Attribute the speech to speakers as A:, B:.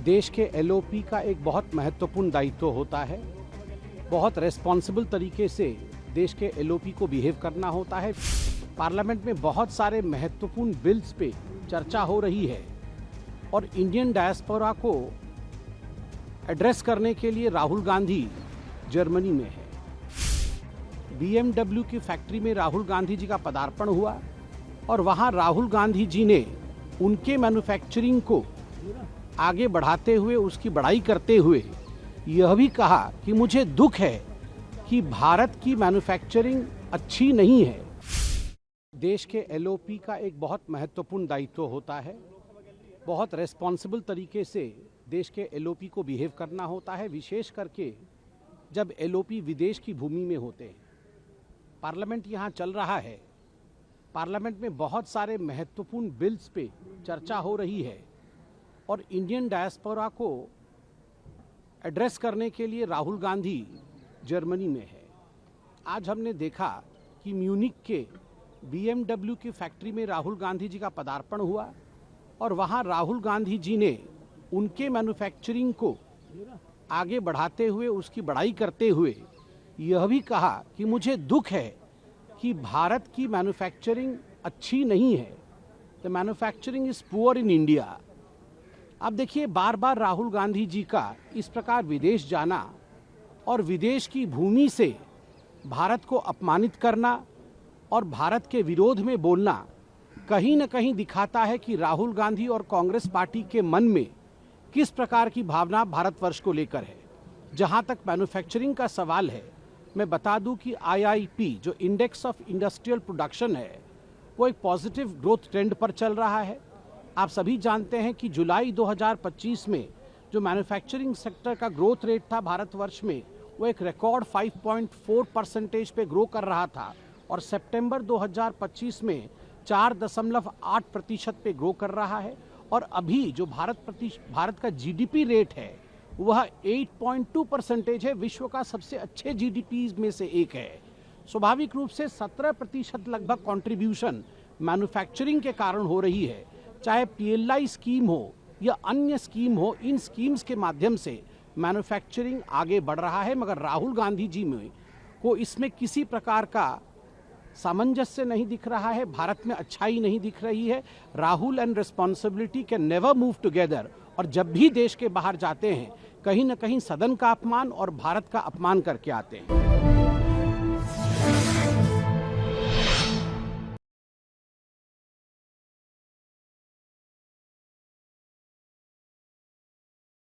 A: देश के एलओपी का एक बहुत महत्वपूर्ण दायित्व होता है। बहुत रेस्पॉन्सिबल तरीके से देश के एलओपी को बिहेव करना होता है। पार्लियामेंट में बहुत सारे महत्वपूर्ण बिल्स पे चर्चा हो रही है और इंडियन डायस्पोरा को एड्रेस करने के लिए राहुल गांधी जर्मनी में है। BMW की फैक्ट्री में राहुल गांधी जी का पदार्पण हुआ और वहां राहुल गांधी जी ने उनके मैन्युफैक्चरिंग को आगे बढ़ाते हुए, उसकी बड़ाई करते हुए यह भी कहा कि मुझे दुख है कि भारत की मैन्युफैक्चरिंग अच्छी नहीं है। देश के एलओपी का एक बहुत महत्वपूर्ण दायित्व होता है। बहुत रेस्पॉन्सिबल तरीके से देश के एलओपी को बिहेव करना होता है, विशेष करके जब एलओपी विदेश की भूमि में होते हैं। पार्लियामेंट यहाँ चल रहा है। पार्लियामेंट में बहुत सारे महत्वपूर्ण बिल्स पे चर्चा हो रही है और इंडियन डायस्पोरा को एड्रेस करने के लिए राहुल गांधी जर्मनी में है। आज हमने देखा कि म्यूनिक के BMW की फैक्ट्री में राहुल गांधी जी का पदार्पण हुआ और वहां राहुल गांधी जी ने उनके मैन्युफैक्चरिंग को आगे बढ़ाते हुए, उसकी बड़ाई करते हुए यह भी कहा कि मुझे दुख है कि भारत की मैन्युफैक्चरिंग अच्छी नहीं है। The manufacturing is poor in India. अब देखिए, बार बार राहुल गांधी जी का इस प्रकार विदेश जाना और विदेश की भूमि से भारत को अपमानित करना और भारत के विरोध में बोलना कहीं न कहीं दिखाता है कि राहुल गांधी और कांग्रेस पार्टी के मन में किस प्रकार की भावना भारतवर्ष को लेकर है। जहां तक मैन्युफैक्चरिंग का सवाल है, मैं बता दूं कि IIP जो इंडेक्स ऑफ इंडस्ट्रियल प्रोडक्शन है, वो एक पॉजिटिव ग्रोथ ट्रेंड पर चल रहा है। आप सभी जानते हैं कि जुलाई 2025 में जो मैन्युफैक्चरिंग सेक्टर का ग्रोथ रेट था भारतवर्ष में, वो एक रिकॉर्ड 5.4% पे ग्रो कर रहा था और सितंबर 2025 में 4.8% पे ग्रो कर रहा है। और अभी जो भारत का GDP रेट है वह 8.2% है, विश्व का सबसे अच्छे GDP में से एक है। स्वाभाविक रूप से 17% लगभग कंट्रीब्यूशन मैन्युफैक्चरिंग के कारण हो रही है। चाहे PLI स्कीम हो या अन्य स्कीम हो, इन स्कीम्स के माध्यम से मैन्युफैक्चरिंग आगे बढ़ रहा है, मगर राहुल गांधी जी में को इसमें किसी प्रकार का सामंजस्य नहीं दिख रहा है। भारत में अच्छाई नहीं दिख रही है। Rahul and responsibility can never move together. और जब भी देश के बाहर जाते हैं, कहीं न कहीं सदन का अपमान और भारत का अपमान करके आते हैं।